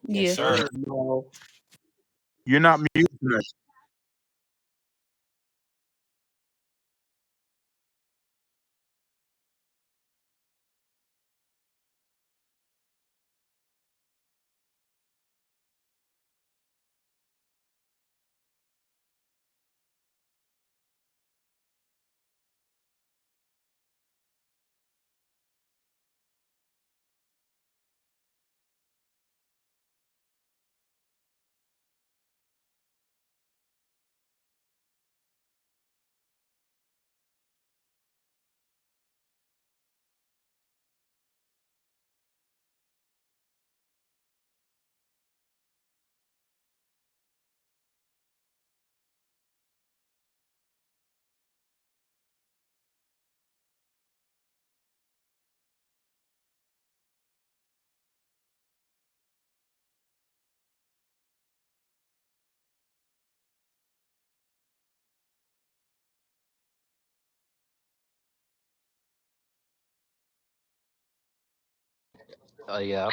Yes, Yes. sir. No. You're not muting us. Yeah.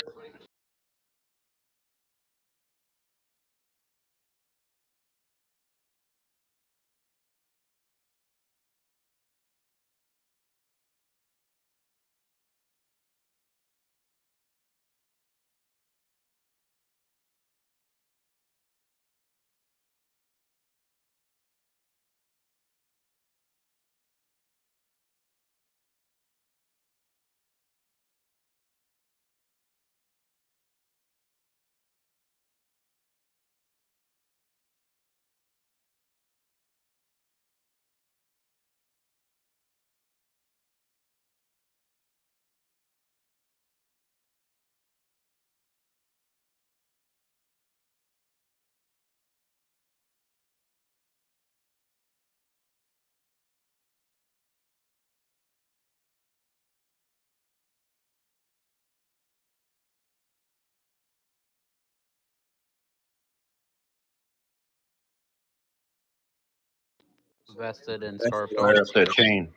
Vested in Scarfield. Fire up that chain.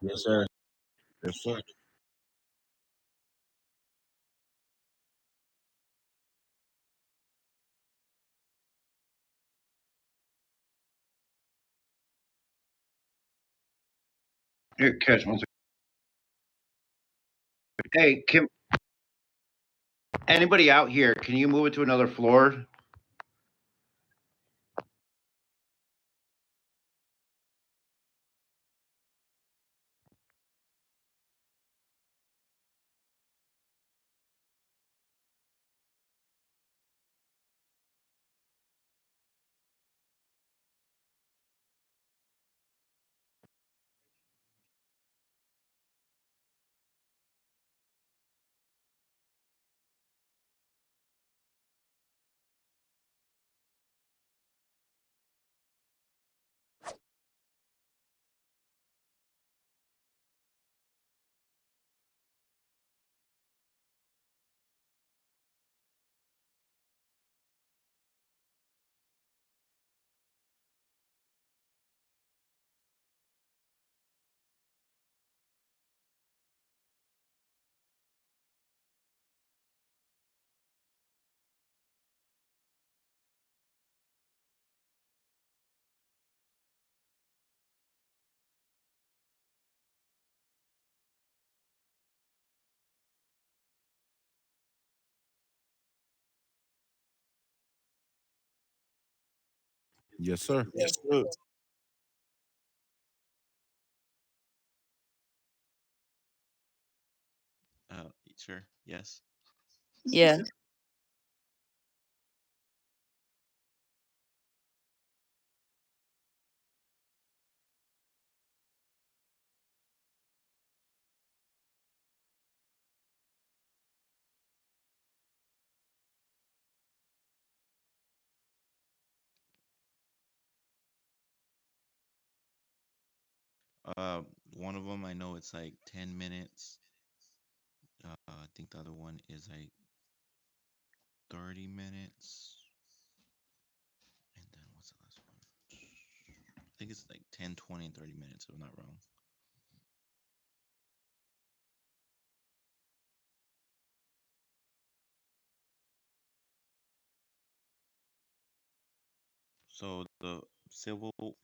Yes, sir. Yes, sir. Here, catch one. Hey, Kim. Anybody out here? Can you move it to another floor? Yes, sir. Yes, sir. Sure. Yes. Yeah. One of them I know it's like 10 minutes. I think the other one is like 30 minutes. And then what's the last one? I think it's like 10, 20, and 30 minutes, if I'm not wrong. So the civil,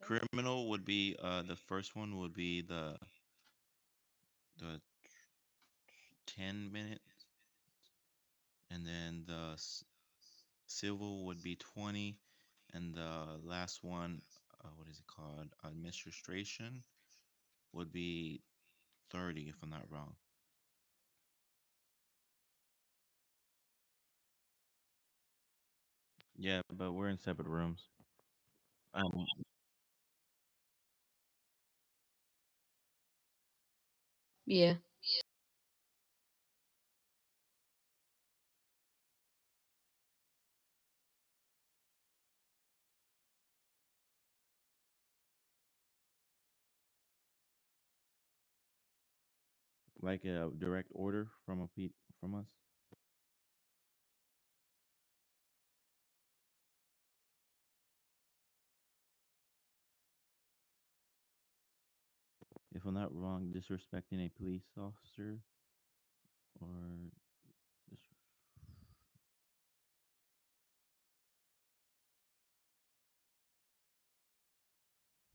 criminal would be the first one would be the 10 minutes, and then civil would be 20, and the last one, what is it called? Administration would be 30, if I'm not wrong. Yeah, but we're in separate rooms. Um, Yeah. like a direct order from from us. If I'm not wrong, disrespecting a police officer or dis-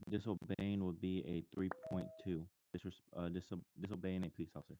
disobeying would be a 3.2. Disobeying a police officer.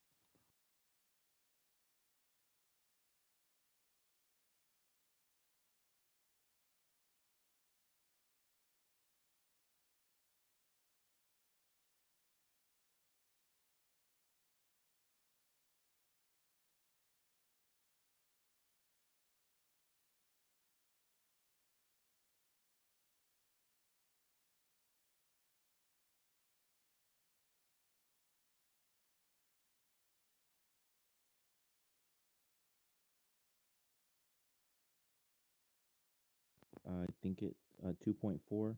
I think it 2.4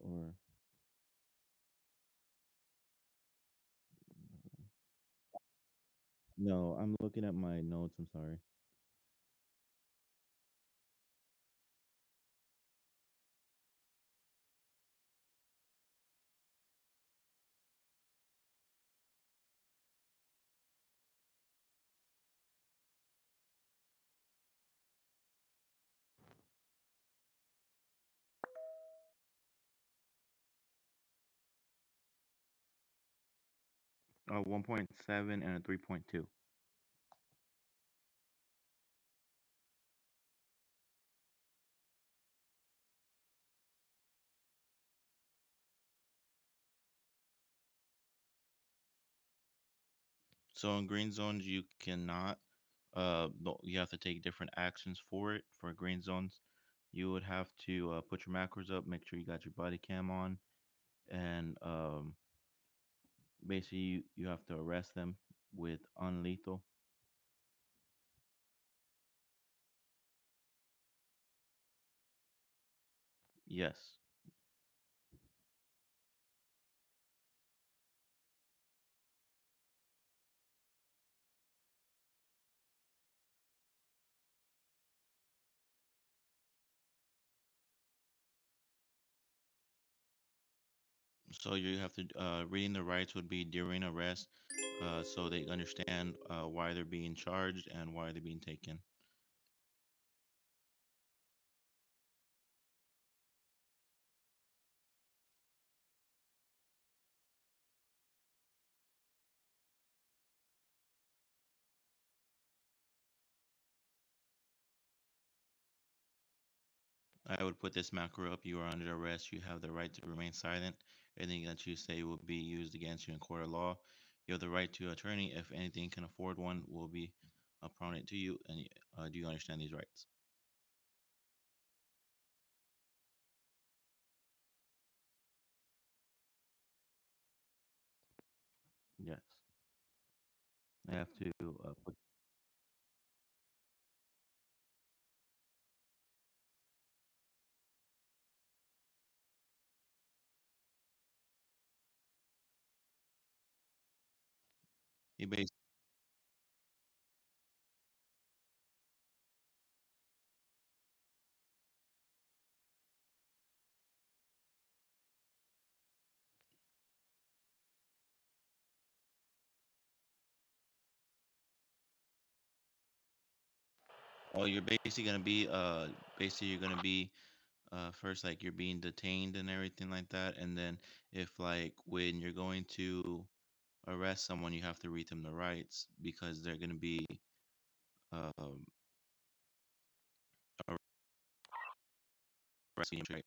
or no, I'm looking at my notes. I'm sorry. A 1.7 and a 3.2. So in green zones, you cannot. You have to take different actions for it. For green zones, you would have to put your macros up, make sure you got your body cam on, and basically you have to arrest them with unlethal. Yes. So you have to reading the rights would be during arrest, so they understand why they're being charged and why they're being taken. I would put this macro up. You are under arrest. You have the right to remain silent. Anything that you say will be used against you in court of law. You have the right to attorney. If anything can afford one, will be prominent to you. And do you understand these rights? I have to put. He basically. Oh, you're basically gonna be basically you're gonna be first like you're being detained and everything like that, and then if like when you're going to arrest someone, you have to read them the rights because they're gonna be um arresting you.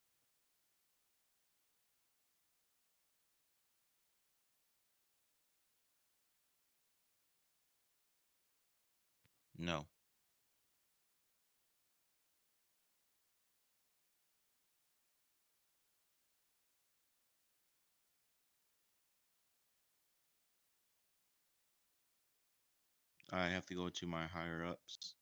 No, I have to go to my higher ups.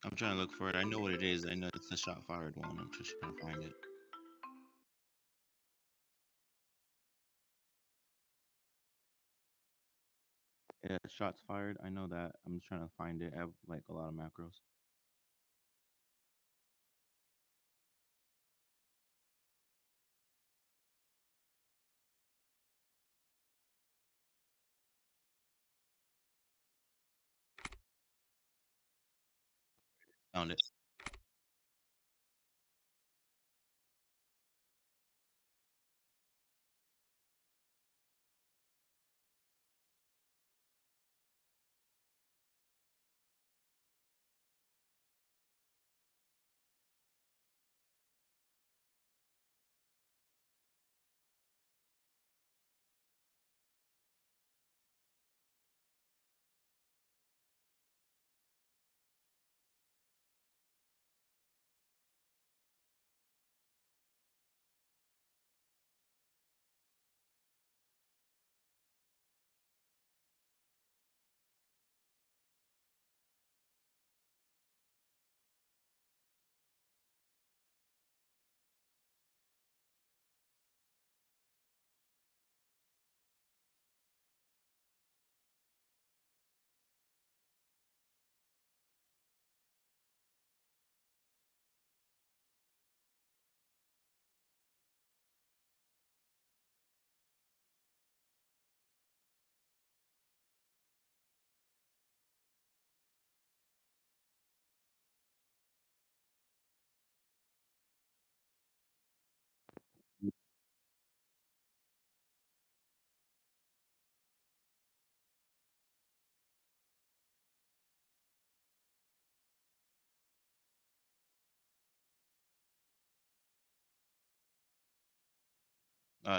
I'm trying to look for it. I know what it is. I know it's the shot fired one. I'm just trying to find it. Yeah, shots fired. I know that. I'm just trying to find it. I have like a lot of macros. Found it.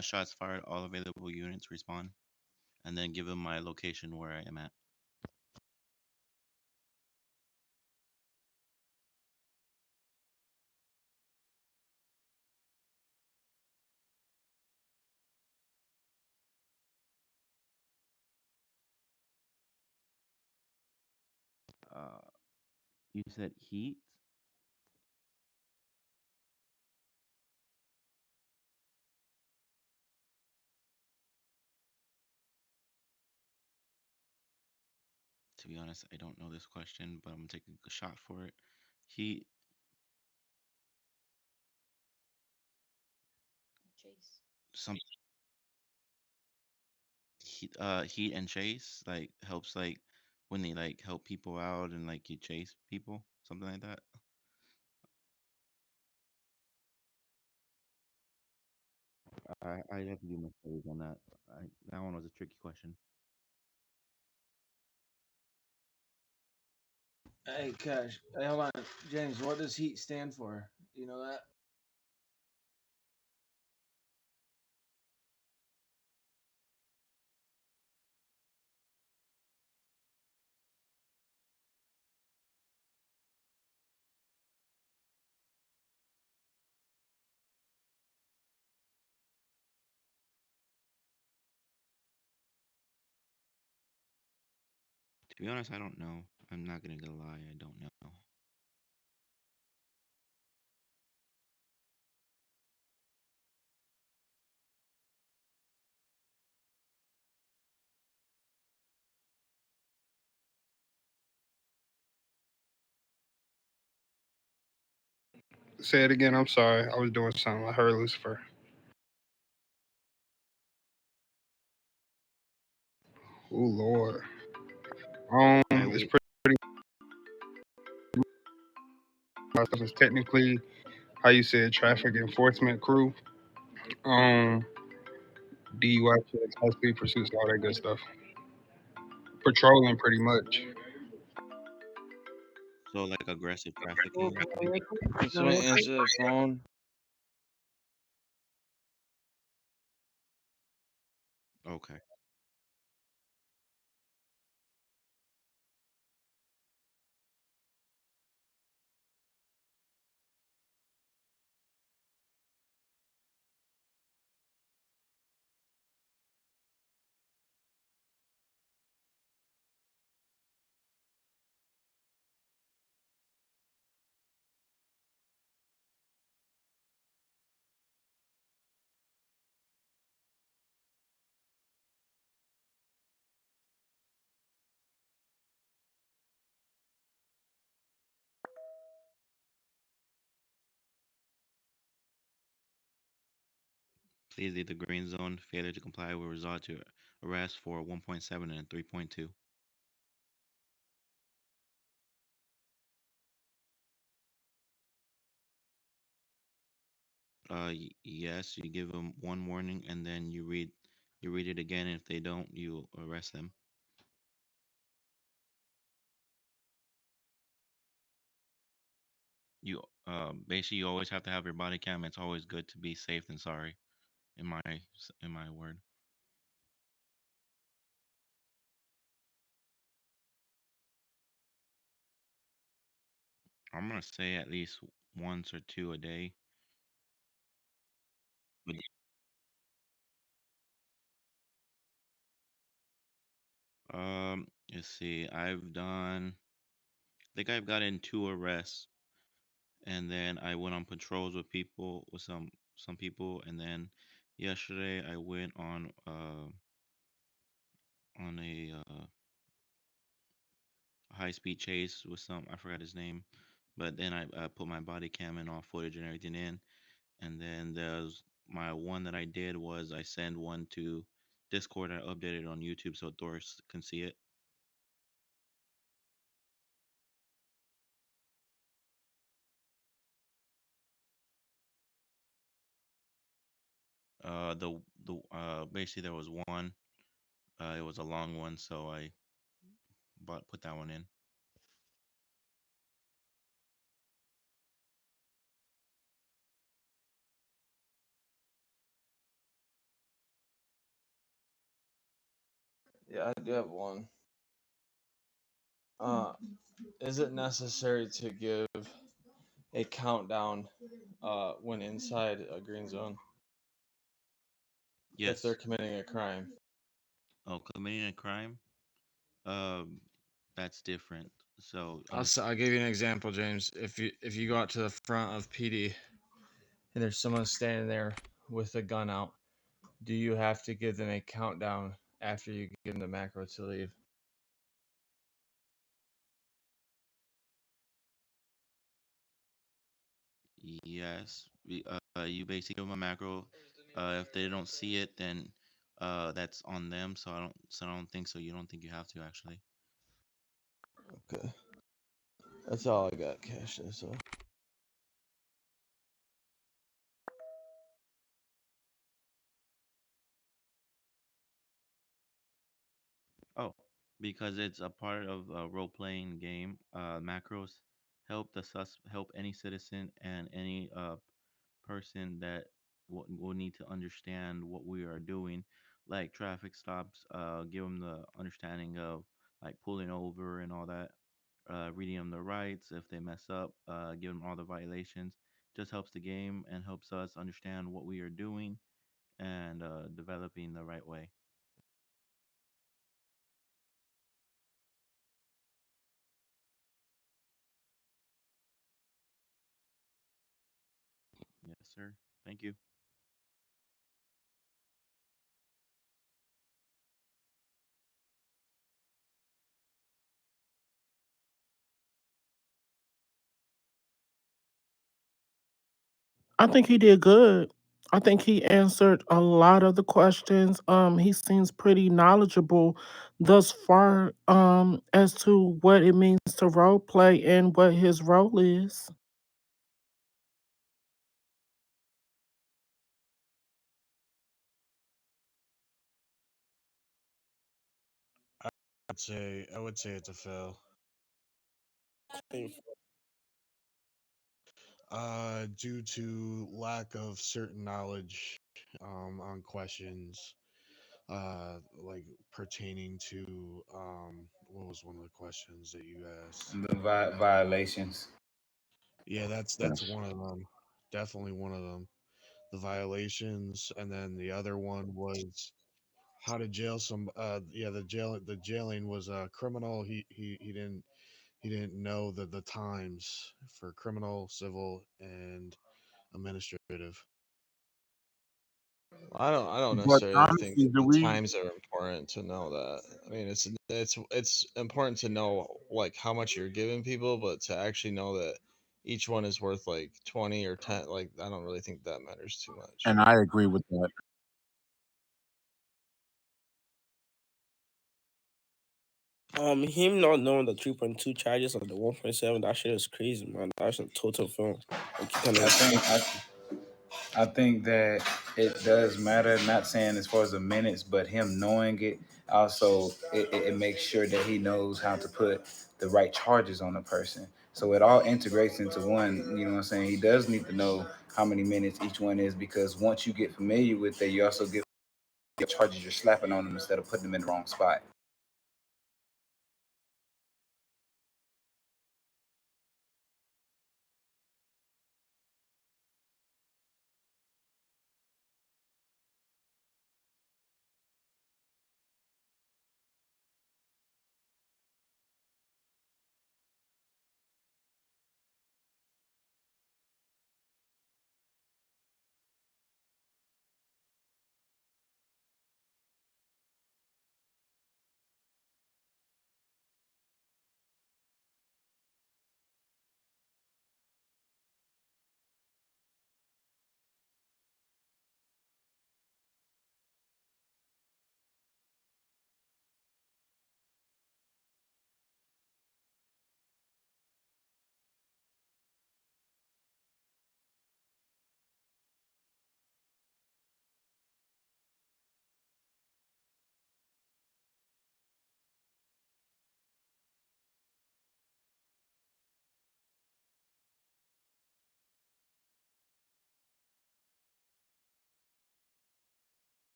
Shots fired. All available units respond, and then give them my location where I am at. Uh, you said heat. To be honest, I don't know this question, but I'm gonna take a shot for it. Heat, Chase. some heat and chase like helps like when they like help people out and like you chase people, something like that. I have to do my studies on that. That one was a tricky question. Hey, Cash. Hey, hold on, James. What does heat stand for? You know that? To be honest, I don't know. I'm not gonna lie, I don't know. Say it again. I'm sorry. I was doing something. I heard Lucifer. Oh Lord. I It's would. pretty much it's technically how you said traffic enforcement crew. Um, DUI checks, high speed pursuits, all that good stuff. Patrolling, pretty much. So like aggressive Oh, trafficking. Can no, someone answer the phone? Okay. Please leave the green zone. Failure to comply will result to arrest for 1.7 and 3.2. Yes, you give them one warning and then you read it again. And if they don't, you arrest them. You basically you always have to have your body cam. It's always good to be safe than sorry. In my word, I'm gonna say at least once or two a day. But let's see. I think I've gotten two arrests, and then I went on patrols with people with some people, and then yesterday I went on a high speed chase with some, I forgot his name, but then I put my body cam and all footage and everything in, and then there's my one that I did was I send one to Discord. I updated it on YouTube so Doris can see it. The basically there was one. It was a long one, so I put that one in. Yeah, I do have one. Uh, is it necessary to give a countdown when inside a green zone if they're Yes. committing a crime? Oh, committing a crime. Um, that's different. So I'll give you an example, James. If you go out to the front of PD and there's someone standing there with a gun out, do you have to give them a countdown after you give them the macro to leave? Yes, you basically give them a macro. If they don't see it, then that's on them. So I don't think so. You don't think you have to actually. Okay. That's all I got, Cash. That's all. Oh, because it's a part of a role playing game. Macros help any citizen and any person that will need to understand what we are doing, like traffic stops. Give them the understanding of like pulling over and all that. Reading them the rights if they mess up. Give them all the violations. Just helps the game and helps us understand what we are doing and developing the right way. Yes, sir. Thank you. I think he did good. I think he answered a lot of the questions. He seems pretty knowledgeable thus far, as to what it means to role play and what his role is. I would say it's a fail. Due to lack of certain knowledge, on questions, like pertaining to, what was one of the questions that you asked? The violations. Yeah, that's Yes. one of them. Definitely one of them. The violations, and then the other one was how to jail some. Yeah, the jailing was a criminal. He didn't know the times for criminal, civil, and administrative. I don't But necessarily think honestly, that do the we? times are important to know that. I mean, it's important to know like how much you're giving people, but to actually know that each one is worth like 20 or 10, like I don't really think that matters too much. And I agree with that. Him not knowing the 3.2 charges of the 1.7, that shit is crazy, man. That's a total film. Like, you kind I of. think I think that it does matter. Not saying as far as the minutes, but him knowing it also it makes sure that he knows how to put the right charges on a person. So it all integrates into one. You know what I'm saying? He does need to know how many minutes each one is because once you get familiar with it, you also get the charges you're slapping on them instead of putting them in the wrong spot.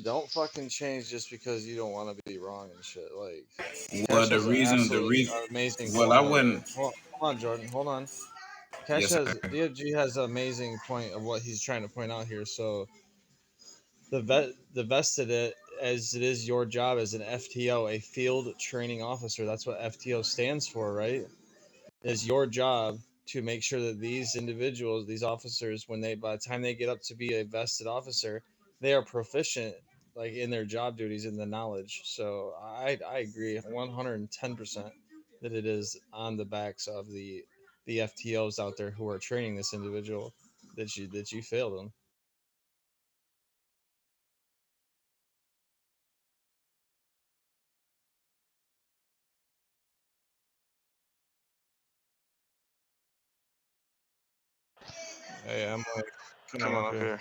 don't fucking change just because you don't want to be wrong and shit. Like, Well, Cash has an the absolutely reason, amazing well, I point of. wouldn't. Hold on, Jordan. Hold on. Cash Yes, has sir. DFG has an amazing point of what he's trying to point out here. So the vested it as it is your job as an FTO, a field training officer. That's what FTO stands for, right? It is your job to make sure that these individuals, these officers, when they by the time they get up to be a vested officer, they are proficient like in their job duties and the knowledge. So I agree 110% that it is on the backs of the FTOs out there who are training this individual that you failed them. Hey, I'm like, come on up here.